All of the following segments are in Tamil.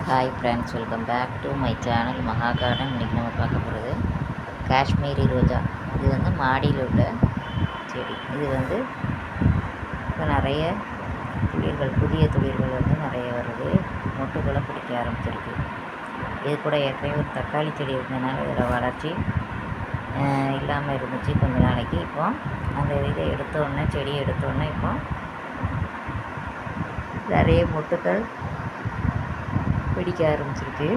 Hi friends, welcome back to my channel Maha garden. இன்றைக்கி நம்ம பார்க்க போகிறது காஷ்மீரி ரோஜா. இது வந்து மாடியில் உள்ள செடி. இது வந்து இப்போ நிறைய துளிர்கள், புதிய துளிர்கள் வந்து நிறைய வருது. மொட்டுக்களை பிடிக்க ஆரம்பிச்சிருக்கு. இது கூட ஏற்கனவே ஒரு தக்காளி செடி இருந்ததுனால இதில் வளர்ச்சி இல்லாமல் இருந்துச்சு கொஞ்ச நாளைக்கு. இப்போ அந்த இதை எடுத்தோடனே, செடியை எடுத்தோடனே இப்போ நிறைய மொட்டுக்கள் பிடிக்க ஆரம்பிச்சிருக்கு.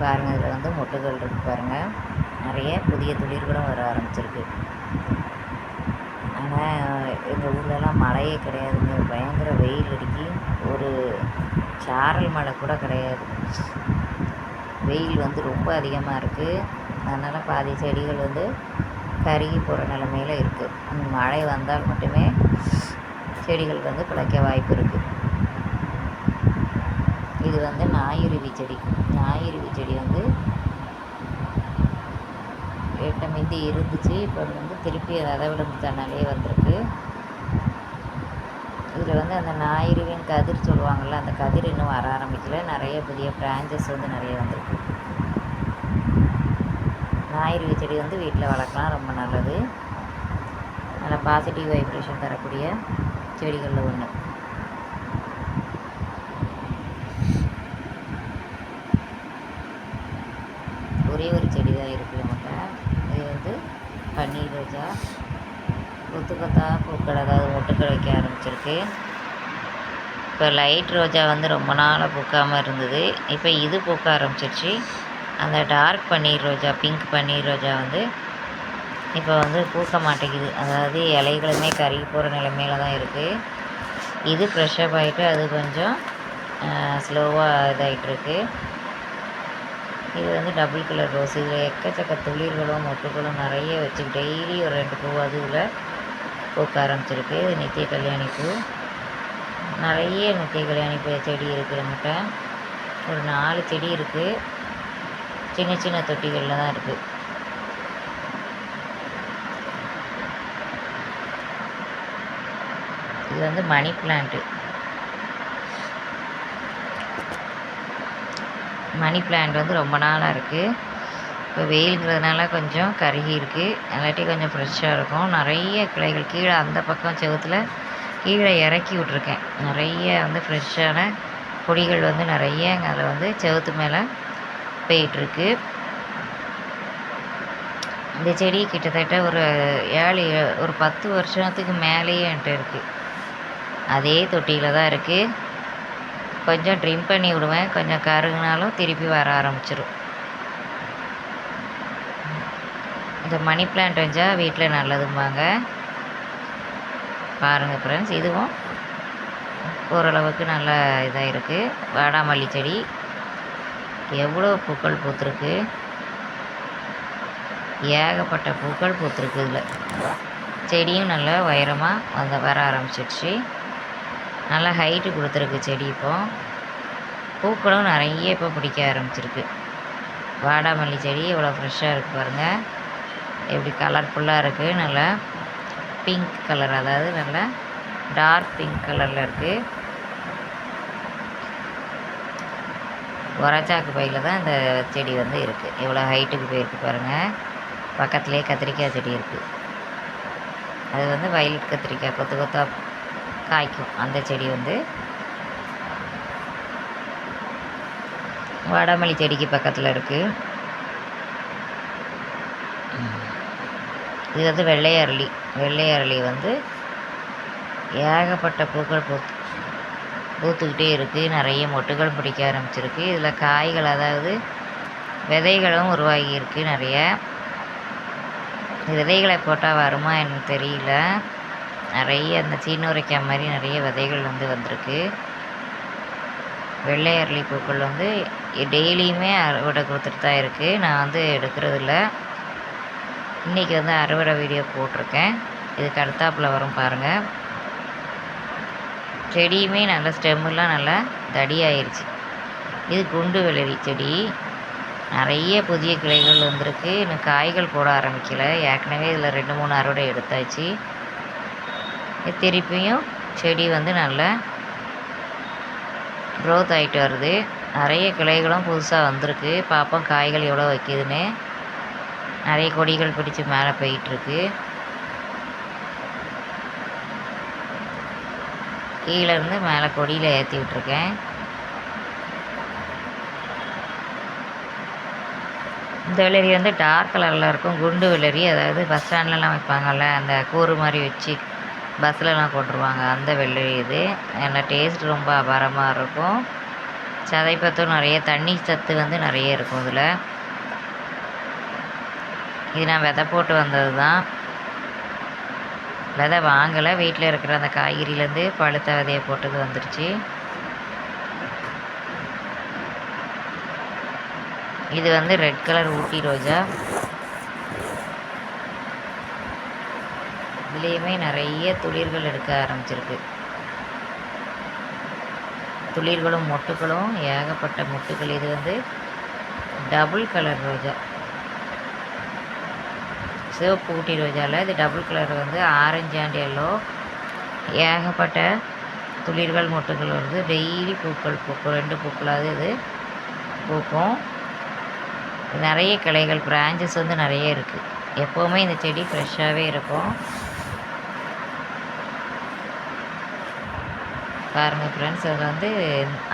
பாருங்கள், இதில் வந்து மொட்டுகள் இருக்குது பாருங்கள். நிறைய புதிய துளிர்களும் வர ஆரம்பிச்சிருக்கு. ஆனால் எங்கள் ஊர்லலாம் மழையே கிடையாதுங்க. பயங்கர வெயில் அடிக்கி, ஒரு சாரல் மழை கூட கிடையாது. வெயில் வந்து ரொம்ப அதிகமாக இருக்குது. அதனால் பாதி செடிகள் வந்து கருகி போகிற நிலமையில் இருக்குது. மழை வந்தால் மட்டுமே செடிகள் வந்து பிழைக்க வாய்ப்பு இருக்குது. இது வந்து ஞாயிறுவி செடி. ஞாயிறுவி செடி வந்து ஏட்டமிந்தி இருந்துச்சு. இப்போ வந்து திருப்பி அதை விட தன்னாலே வந்திருக்கு. இதில் வந்து அந்த ஞாயிறுவின் கதிர் சொல்லுவாங்கள்ல, அந்த கதிர் இன்னும் வர ஆரம்பிக்கல. நிறைய புதிய பிரான்ச்சஸ் வந்து நிறைய வந்திருக்கு. ஞாயிறுவி செடி வந்து வீட்டில் வளர்க்கலாம், ரொம்ப நல்லது. நல்லா பாசிட்டிவ் வைப்ரேஷன் தரக்கூடிய செடிகளில் ஒன்று. ஒரே ஒரு செடி தான் இருக்குது நம்மகிட்ட. இது வந்து பன்னீர் ரோஜா. கொத்து கொத்தாக பூக்கள், அதாவது மொட்டுக்கள் வைக்க ஆரம்பிச்சிருக்கு. இப்போ லைட் ரோஜா வந்து ரொம்ப நாளாக பூக்காமல் இருந்தது. இப்போ இது பூக்க ஆரம்பிச்சிருச்சு. அந்த டார்க் பன்னீர் ரோஜா, பிங்க் பன்னீர் ரோஜா வந்து இப்போ வந்து பூக்க மாட்டேங்குது. அதாவது இலைகளுமே கருகி போகிற நிலைமையில தான் இருக்குது. இது ஃப்ரெஷ்ஷப் ஆகிட்டு அது கொஞ்சம் ஸ்லோவாக இதாகிட்டுருக்கு. இது வந்து டபுள் கலர் ரோஸ். இதில் எக்கச்சக்க துளிர்களும் மொட்டுகளும் நிறைய வச்சு டெய்லி ஒரு 2 பூ அதுவில் பூக்க ஆரம்பிச்சிருக்கு. இது நித்திய கல்யாணி பூ. நிறைய நித்திய கல்யாணி பூ செடி இருக்குது நம்மகிட்ட. ஒரு 4 செடி இருக்குது. சின்ன சின்ன தொட்டிகளில் தான் இருக்குது. இது வந்து மணி பிளான்ட்டு. மணி பிளான்ட் வந்து ரொம்ப நாளாக இருக்குது. இப்போ வெயிலுங்கிறதுனால கொஞ்சம் கருகி இருக்குது. இல்லாட்டி கொஞ்சம் ஃப்ரெஷ்ஷாக இருக்கும். நிறைய கிளைகள் கீழே அந்த பக்கம் செவுத்தில் கீழே இறக்கி விட்ருக்கேன். நிறைய வந்து ஃப்ரெஷ்ஷான கொடிகள் வந்து நிறைய அதில் வந்து செவுத்து மேலே போயிட்டுருக்கு. இந்த செடி கிட்டத்தட்ட ஒரு 10 வருஷத்துக்கு மேலேயே என்கிட்ட இருக்குது. அதே தொட்டியில் தான் இருக்குது. கொஞ்சம் ட்ரிம் பண்ணி விடுவேன். கொஞ்சம் கருகுனாலும் திருப்பி வர ஆரம்பிச்சிடும். இந்த மணி பிளான்ட் வச்சால் வீட்டில் நல்லதும்பாங்க. பாருங்கள் ஃப்ரெண்ட்ஸ், இதுவும் ஓரளவுக்கு நல்லா இதாக இருக்குது. வாடாமல்லி செடி எவ்வளோ பூக்கள் பூத்துருக்கு. ஏகப்பட்ட பூக்கள் பூத்துருக்கு. இதில் செடியும் நல்லா உயரமாக வர ஆரம்பிச்சிடுச்சு. நல்லா ஹைட்டு கொடுத்துருக்கு செடி. இப்போது பூக்களும் நிறைய இப்போ பிடிக்க ஆரம்பிச்சிருக்கு. வாடாமல்லி செடி எவ்வளோ ஃப்ரெஷ்ஷாக இருக்குது பாருங்கள். எப்படி கலர்ஃபுல்லாக இருக்குது. நல்லா பிங்க் கலர், அதாவது நல்லா டார்க் பிங்க் கலரில் இருக்குது. உரச்சாக்கு பையில் தான் இந்த செடி வந்து இருக்குது. எவ்வளோ ஹைட்டுக்கு போயிருக்கு பாருங்கள். பக்கத்துலேயே கத்திரிக்காய் செடி இருக்குது. அது வந்து வயலட் கத்திரிக்காய் கொத்து கொத்தாக காய்க்கும். அந்த செடி வந்து வாடாமல்லி செடிக்கு பக்கத்தில் இருக்குது. இது வந்து வெள்ளை அரளி. வெள்ளை அரளி வந்து ஏகப்பட்ட பூக்கள் பூத்துக்கிட்டே இருக்குது. நிறைய மொட்டுகள் பிடிக்க ஆரம்பிச்சிருக்கு. இதில் காய்கள், அதாவது விதைகளும் உருவாகி இருக்குது நிறைய. விதைகளை போட்டால் வருமா எனக்கு தெரியல. நிறைய அந்த சீனோரைக்காய் மாதிரி நிறைய விதைகள் வந்து வந்திருக்கு. வெள்ளை அரளி பூக்கள் வந்து டெய்லியுமே அறுவடை கொடுத்துட்டு தான் இருக்குது. நான் வந்து எடுக்கிறதில்ல. இன்றைக்கி வந்து அறுவடை வீடியோ போட்டிருக்கேன். இதுக்கு அடுத்தாப்பில் வரும் பாருங்கள். செடியுமே நல்லா ஸ்டெம்மெல்லாம் நல்லா தடியாயிருச்சு. இது குண்டு வெள்ளரி செடி. நிறைய புதிய கிளைகள் வந்திருக்கு. இன்னும் காய்கள் போட ஆரம்பிக்கலை. ஏற்கனவே இதில் 2-3 அறுவடை எடுத்தாச்சு. திருப்பியும் செடி வந்து நல்லா க்ரோத் ஆகிட்டு வருது. நிறைய கிளைகளும் புதுசாக வந்திருக்கு. பார்ப்போம் காய்கள் எவ்வளோ வைக்கிதுன்னு. நிறைய கொடிகள் பிடிச்சி மேலே போயிட்டுருக்கு. கீழேருந்து மேலே கொடியில் ஏற்றி விட்ருக்கேன். இந்த வெள்ளரி வந்து டார்க் கலரில் இருக்கும். குண்டு வெள்ளரி, அதாவது பஸ் ஸ்டாண்ட்லலாம் வைப்பாங்கள்ல, அந்த கூறு மாதிரி வச்சு பஸ்ஸிலலாம் போட்டுருவாங்க, அந்த வெள்ளரி இது. நல்லா டேஸ்ட் ரொம்ப அபாரமாக இருக்கும். சதைப்பத்தும் நிறைய, தண்ணி சத்து வந்து நிறைய இருக்கும் இதில். இது நான் விதை போட்டு வந்தது தான். விதை வாங்கலை, வீட்டில் இருக்கிற அந்த காய்கறியிலேருந்து பழுத்த விதையை போட்டது வந்துருச்சு. இது வந்து ரெட் கலர் ஊட்டி ரோஜா. இதுலேயுமே நிறைய துளிர்கள் எடுக்க ஆரம்பிச்சிருக்கு. துளிர்களும் மொட்டுகளும் ஏகப்பட்ட மொட்டுகள். இது வந்து டபுள் கலர் ரோஜா, சிவப்பு ஊட்டி ரோஜாவில் இது டபுள் கலர் வந்து ஆரஞ்சு அண்ட் எல்லோ. ஏகப்பட்ட துளிர்கள் மொட்டுகள் வருது. டெய்லி பூக்கள் பூக்கும், 2 பூக்களாவது இது பூக்கும். நிறைய கிளைகள், பிரான்ச்சஸ் வந்து நிறைய இருக்குது. எப்போவுமே இந்த செடி ஃப்ரெஷ்ஷாகவே இருக்கும். பாருங்கள் ஃப்ரெண்ட்ஸ், அதில் வந்து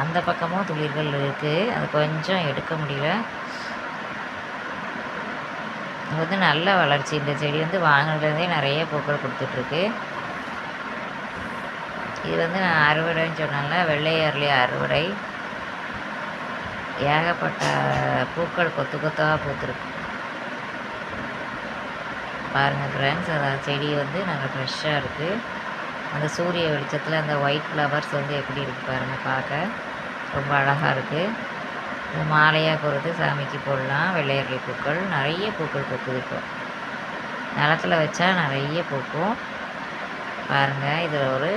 அந்த பக்கமும் துளிர்கள் இருக்குது. அது கொஞ்சம் எடுக்க முடியல. இது வந்து நல்ல வளர்ச்சி. இந்த செடி வந்து வாங்கினதுலேருந்தே நிறைய பூக்கள் கொடுத்துட்ருக்கு. இது வந்து நான் அறுவடைன்னு சொன்னால, வெள்ளை அரளி அறுவடை. ஏகப்பட்ட பூக்கள் கொத்து கொத்தாக பூத்துருக்கு. பாருங்கள் ஃப்ரெண்ட்ஸ், அந்த செடி வந்து நல்லா ஃப்ரெஷ்ஷாக இருக்குது. அந்த சூரிய வெளிச்சத்தில் அந்த ஒயிட் ஃப்ளவர்ஸ் வந்து எப்படி இருக்குது பாருங்கள், பார்க்க ரொம்ப அழகாக இருக்குது. இது மாலையாக பொறுத்து சாமிக்கு போடலாம். வெள்ளையர்லி பூக்கள், நிறைய பூக்கள் பூக்குது. இப்போ நிலத்தில் வச்சா நிறைய பூக்கும். பாருங்கள், இதில் ஒரு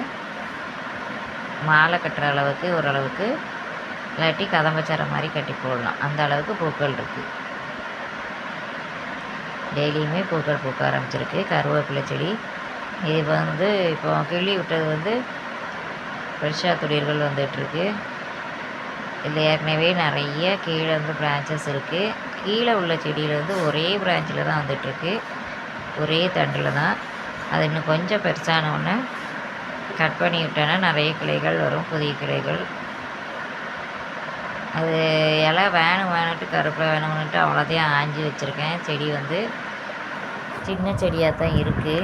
மாலை கட்டுற அளவுக்கு, ஓரளவுக்கு, இல்லாட்டி கதம்பச்சரை மாதிரி கட்டி போடலாம், அந்த அளவுக்கு பூக்கள் இருக்குது. டெய்லியுமே பூக்கள் பூக்க ஆரம்பிச்சிருக்கு. கருவேப்பிலை செடி இது வந்து இப்போ கிள்ளி விட்டது வந்து ஃப்ரெஷ்ஷாக துளிர்கள் வந்துட்டுருக்கு. இதில் ஏற்கனவே நிறைய கீழே இருந்து பிரான்ச்சஸ் இருக்குது. கீழே உள்ள செடியில் வந்து ஒரே பிரான்ச்சில் தான் வந்துட்டுருக்கு, ஒரே தண்டில் தான். அது இன்னும் கொஞ்சம் பெருசானவுடனே கட் பண்ணி விட்டோன்னா நிறைய கிளைகள் வரும், புதிய கிளைகள். அது இலை வேணும்ட்டு கருப்பில் வேணும்னுட்டு அவ்வளோதையும் ஆஞ்சி வச்சுருக்கேன். செடி வந்து சின்ன செடியாக தான் இருக்குது.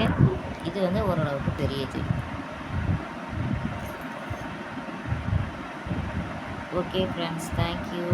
இது வந்து ஓரளவுக்கு பெரிய செடி. Okay friends, thank you.